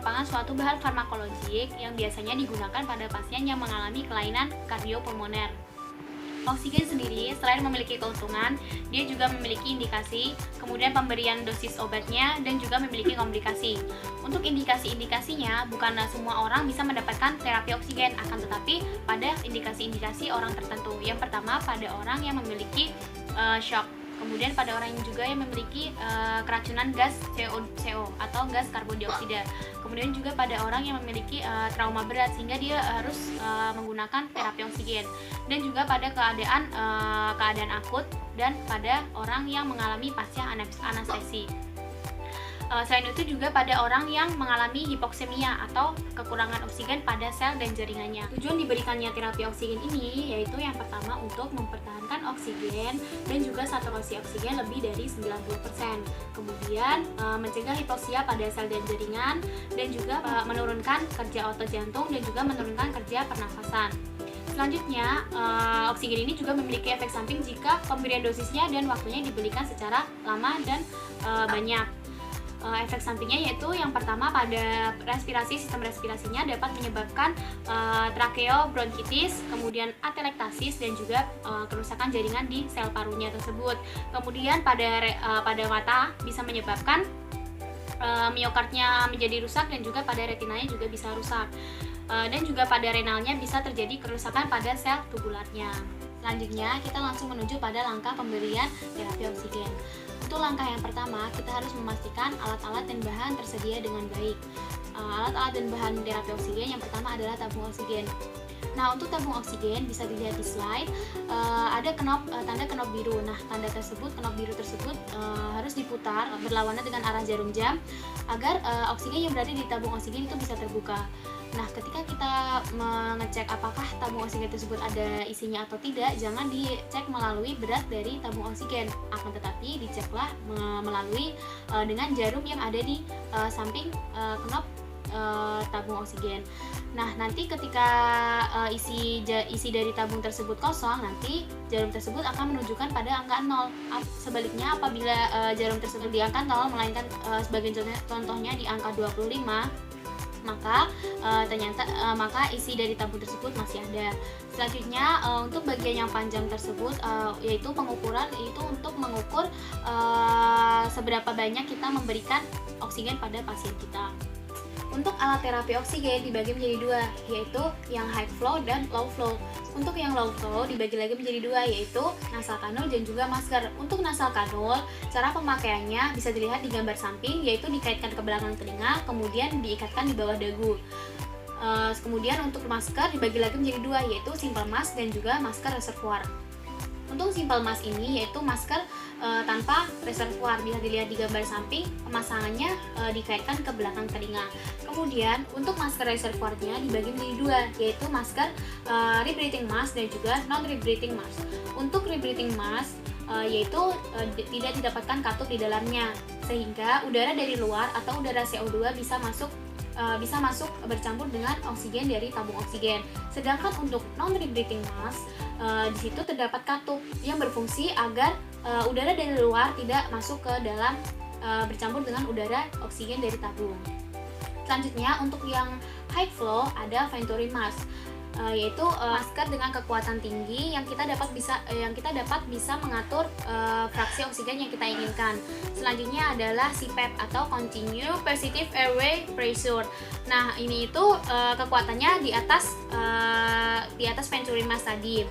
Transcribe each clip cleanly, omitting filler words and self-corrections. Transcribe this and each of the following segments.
merupakan suatu bahan farmakologik yang biasanya digunakan pada pasien yang mengalami kelainan kardiopulmoner. Oksigen sendiri selain memiliki keuntungan, dia juga memiliki indikasi, kemudian pemberian dosis obatnya, dan juga memiliki komplikasi. Untuk indikasi-indikasinya, bukanlah semua orang bisa mendapatkan terapi oksigen, akan tetapi pada indikasi-indikasi orang tertentu. Yang pertama, pada orang yang memiliki shock. Kemudian pada orang juga yang memiliki keracunan gas CO atau gas karbon dioksida. Kemudian juga pada orang yang memiliki trauma berat sehingga dia harus menggunakan terapi oksigen. Dan juga pada keadaan akut dan pada orang yang mengalami pasca anestesi. Selain itu juga pada orang yang mengalami hipoksemia atau kekurangan oksigen pada sel dan jaringannya. Tujuan diberikannya terapi oksigen ini yaitu yang pertama untuk mempertahankan oksigen dan juga saturasi oksigen lebih dari 90%. Kemudian mencegah hipoksia pada sel dan jaringan dan juga menurunkan kerja otot jantung dan juga menurunkan kerja pernafasan. Selanjutnya, oksigen ini juga memiliki efek samping jika pemberian dosisnya dan waktunya diberikan secara lama dan banyak. Efek sampingnya yaitu yang pertama pada sistem respirasinya dapat menyebabkan tracheobronchitis, kemudian atelektasis dan juga kerusakan jaringan di sel parunya tersebut. Kemudian pada mata bisa menyebabkan miokardnya menjadi rusak dan juga pada retinanya juga bisa rusak. Dan juga pada renalnya bisa terjadi kerusakan pada sel tubularnya. Selanjutnya kita langsung menuju pada langkah pemberian terapi oksigen. Untuk langkah yang pertama, kita harus memastikan alat-alat dan bahan tersedia dengan baik. Alat-alat dan bahan terapi oksigen yang pertama adalah tabung oksigen. Nah, untuk tabung oksigen bisa dilihat di slide, ada tanda knop biru. Nah, knop biru tersebut harus diputar berlawanan dengan arah jarum jam agar oksigen yang berada di tabung oksigen itu bisa terbuka. Nah, ketika kita mengecek apakah tabung oksigen tersebut ada isinya atau tidak, jangan dicek melalui berat dari tabung oksigen, akan tetapi diceklah melalui dengan jarum yang ada di samping knop tabung oksigen. Nah, nanti ketika isi dari tabung tersebut kosong, nanti jarum tersebut akan menunjukkan pada angka 0. Sebaliknya, apabila jarum tersebut di angka 0, melainkan sebagai contohnya di angka 25, maka maka isi dari tabung tersebut masih ada. Selanjutnya, untuk bagian yang panjang tersebut yaitu pengukuran, yaitu untuk mengukur seberapa banyak kita memberikan oksigen pada pasien kita. Untuk alat terapi oksigen dibagi menjadi dua, yaitu yang high flow dan low flow. Untuk yang low flow dibagi lagi menjadi dua, yaitu nasal kanul dan juga masker. Untuk nasal kanul, cara pemakaiannya bisa dilihat di gambar samping, yaitu dikaitkan ke belakang telinga, kemudian diikatkan di bawah dagu. Kemudian untuk masker dibagi lagi menjadi dua, yaitu simple mask dan juga masker reservoir. Untuk simple mask ini yaitu masker tanpa reservoir, bisa dilihat di gambar samping, pemasangannya dikaitkan ke belakang telinga. Kemudian untuk masker reservoirnya dibagi menjadi dua, yaitu masker rebreathing mask dan juga non rebreathing mask. Untuk rebreathing mask yaitu tidak didapatkan katup di dalamnya, sehingga udara dari luar atau udara CO2 bisa masuk bercampur dengan oksigen dari tabung oksigen. Sedangkan untuk non rebreathing mask di situ terdapat katup yang berfungsi agar udara dari luar tidak masuk ke dalam bercampur dengan udara oksigen dari tabung. Selanjutnya untuk yang high flow ada Venturi mask, yaitu masker dengan kekuatan tinggi yang kita dapat bisa mengatur fraksi oksigen yang kita inginkan. Selanjutnya adalah CPAP atau Continuous Positive Airway Pressure. Nah, ini itu kekuatannya di atas Venturi mask tadi.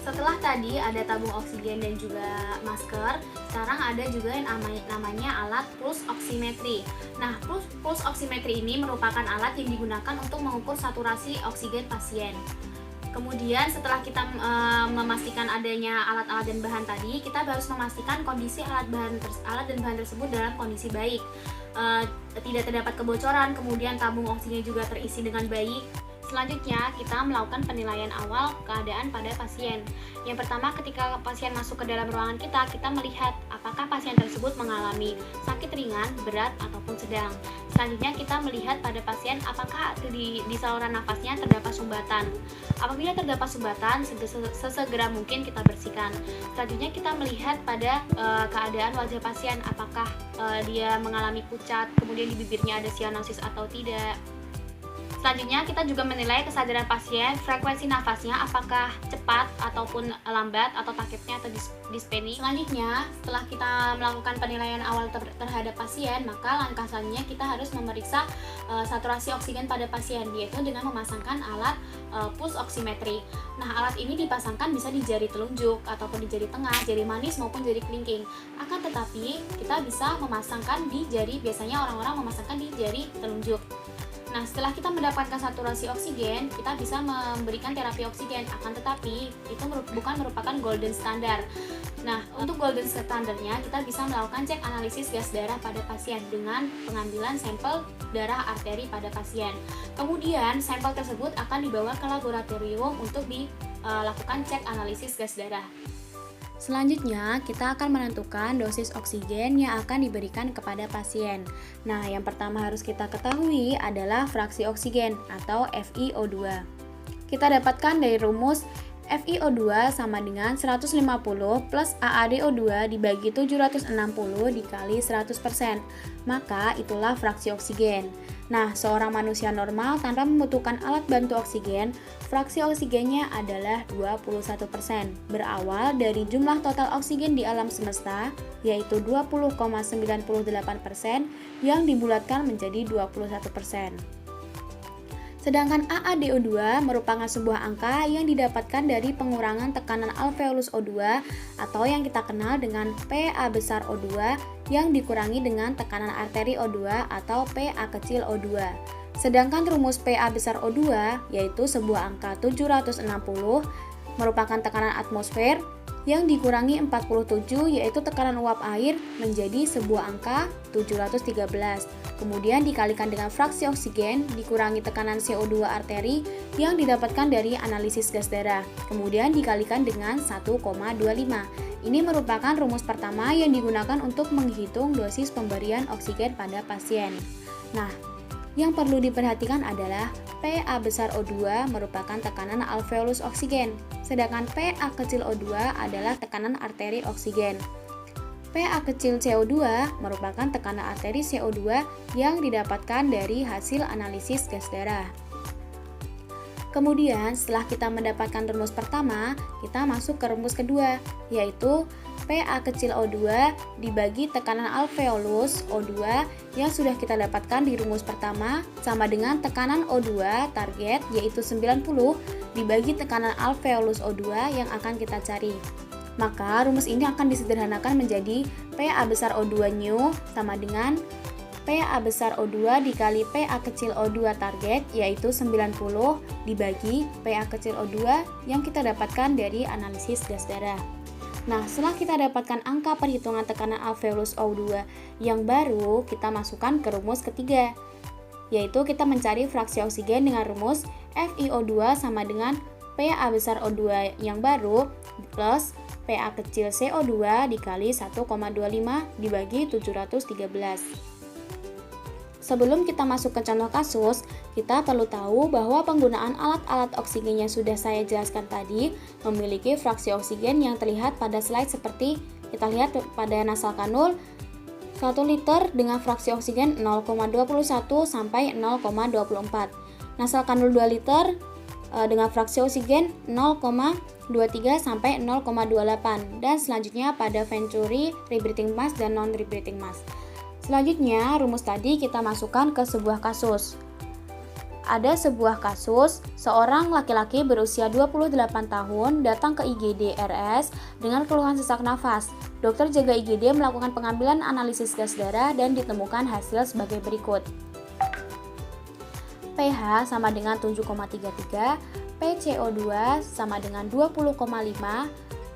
Setelah tadi ada tabung oksigen dan juga masker, sekarang ada juga yang namanya alat pulse oximetry. Nah, pulse oximetry ini merupakan alat yang digunakan untuk mengukur saturasi oksigen pasien. Kemudian setelah kita memastikan adanya alat-alat dan bahan tadi, kita harus memastikan kondisi alat dan bahan tersebut dalam kondisi baik. Tidak terdapat kebocoran, kemudian tabung oksigen juga terisi dengan baik. Selanjutnya, kita melakukan penilaian awal keadaan pada pasien. Yang pertama, ketika pasien masuk ke dalam ruangan kita melihat apakah pasien tersebut mengalami sakit ringan, berat, ataupun sedang. Selanjutnya kita melihat pada pasien apakah di saluran nafasnya terdapat sumbatan. Apabila terdapat sumbatan, sesegera mungkin kita bersihkan. Selanjutnya kita melihat pada keadaan wajah pasien, apakah dia mengalami pucat, kemudian di bibirnya ada sianosis atau tidak. Selanjutnya kita juga menilai kesadaran pasien, frekuensi nafasnya apakah cepat ataupun lambat atau takipnya atau dispeni. Selanjutnya setelah kita melakukan penilaian awal terhadap pasien, maka langkah selanjutnya kita harus memeriksa saturasi oksigen pada pasien, yaitu dengan memasangkan alat pulse oximetry. Nah, alat ini dipasangkan bisa di jari telunjuk ataupun di jari tengah, jari manis maupun jari kelingking. Akan tetapi kita bisa memasangkan di jari, biasanya orang-orang memasangkan di jari telunjuk. Nah, setelah kita mendapatkan saturasi oksigen, kita bisa memberikan terapi oksigen. Akan tetapi, itu bukan merupakan golden standard. Nah, untuk golden standardnya, kita bisa melakukan cek analisis gas darah pada pasien dengan pengambilan sampel darah arteri pada pasien. Kemudian, sampel tersebut akan dibawa ke laboratorium untuk dilakukan cek analisis gas darah. Selanjutnya, kita akan menentukan dosis oksigen yang akan diberikan kepada pasien. Nah, yang pertama harus kita ketahui adalah fraksi oksigen atau FiO2. Kita dapatkan dari rumus FiO2 sama dengan 150 plus AaDO2 dibagi 760 dikali 100%. Maka itulah fraksi oksigen. Nah, seorang manusia normal tanpa membutuhkan alat bantu oksigen, fraksi oksigennya adalah 21%. Berawal dari jumlah total oksigen di alam semesta, yaitu 20,98% yang dibulatkan menjadi 21%. Sedangkan AaDO2 merupakan sebuah angka yang didapatkan dari pengurangan tekanan alveolus O2 atau yang kita kenal dengan PA besar O2 yang dikurangi dengan tekanan arteri O2 atau PA kecil O2. Sedangkan rumus PA besar O2 yaitu sebuah angka 760 merupakan tekanan atmosfer yang dikurangi 47 yaitu tekanan uap air menjadi sebuah angka 713. Kemudian dikalikan dengan fraksi oksigen dikurangi tekanan CO2 arteri yang didapatkan dari analisis gas darah. Kemudian dikalikan dengan 1,25. Ini merupakan rumus pertama yang digunakan untuk menghitung dosis pemberian oksigen pada pasien. Nah, yang perlu diperhatikan adalah PA besar O2 merupakan tekanan alveolus oksigen, sedangkan PA kecil O2 adalah tekanan arteri oksigen. PA kecil CO2 merupakan tekanan arteri CO2 yang didapatkan dari hasil analisis gas darah. Kemudian, setelah kita mendapatkan rumus pertama, kita masuk ke rumus kedua, yaitu PA kecil O2 dibagi tekanan alveolus O2 yang sudah kita dapatkan di rumus pertama sama dengan tekanan O2 target yaitu 90 dibagi tekanan alveolus O2 yang akan kita cari. Maka rumus ini akan disederhanakan menjadi PA besar O2 new sama dengan PA besar O2 dikali PA kecil O2 target yaitu 90 dibagi PA kecil O2 yang kita dapatkan dari analisis gas darah. Nah, setelah kita dapatkan angka perhitungan tekanan alveolus O2 yang baru, kita masukkan ke rumus ketiga, yaitu kita mencari fraksi oksigen dengan rumus FiO2 sama dengan PA besar O2 yang baru plus PA kecil CO2 dikali 1,25 dibagi 713. Sebelum kita masuk ke contoh kasus, kita perlu tahu bahwa penggunaan alat-alat oksigen yang sudah saya jelaskan tadi memiliki fraksi oksigen yang terlihat pada slide seperti kita lihat pada nasal kanul 1 liter dengan fraksi oksigen 0,21 sampai 0,24. Nasal kanul 2 liter dengan fraksi oksigen 0,23 sampai 0,28 dan selanjutnya pada Venturi, rebreathing mask dan non-rebreathing mask. Selanjutnya rumus tadi kita masukkan ke sebuah kasus. Ada sebuah kasus, seorang laki-laki berusia 28 tahun datang ke IGD RS dengan keluhan sesak nafas. Dokter jaga IGD melakukan pengambilan analisis gas darah dan ditemukan hasil sebagai berikut. pH sama dengan 7,33, PCO2 sama dengan 20,5,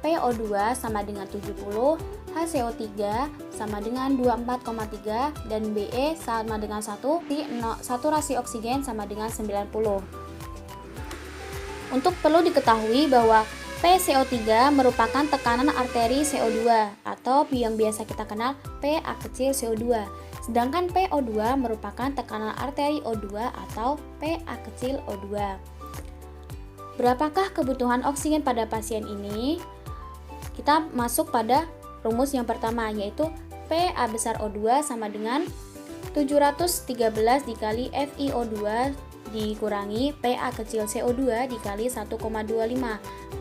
PO2 sama dengan 70, HCO3 sama dengan 24,3 dan BE sama dengan 1, saturasi oksigen sama dengan 90. Untuk perlu diketahui bahwa PCO3 merupakan tekanan arteri CO2 atau yang biasa kita kenal PA kecil CO2. Sedangkan PO2 merupakan tekanan arteri O2 atau PA kecil O2. Berapakah kebutuhan oksigen pada pasien ini? Kita masuk pada rumus yang pertama, yaitu PA besar O2 sama dengan 713 dikali FiO2 dikurangi PA kecil CO2 dikali 1,25.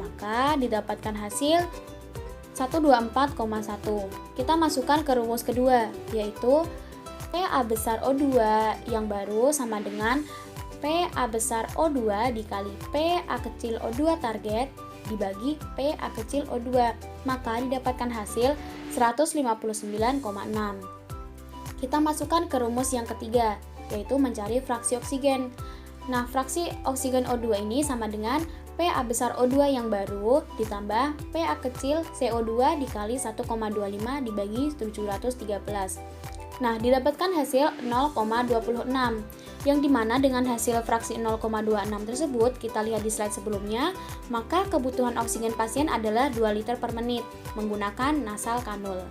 Maka didapatkan hasil 124,1. Kita masukkan ke rumus kedua, yaitu PA besar O2 yang baru sama dengan PA besar O2 dikali PA kecil O2 target dibagi PA kecil O2. Maka didapatkan hasil 159,6. Kita masukkan ke rumus yang ketiga, yaitu mencari fraksi oksigen. Nah, fraksi oksigen O2 ini sama dengan PA besar O2 yang baru ditambah PA kecil CO2 dikali 1,25 dibagi 713. Nah, didapatkan hasil 0,26, yang dimana dengan hasil fraksi 0,26 tersebut, kita lihat di slide sebelumnya, maka kebutuhan oksigen pasien adalah 2 liter per menit menggunakan nasal kanul.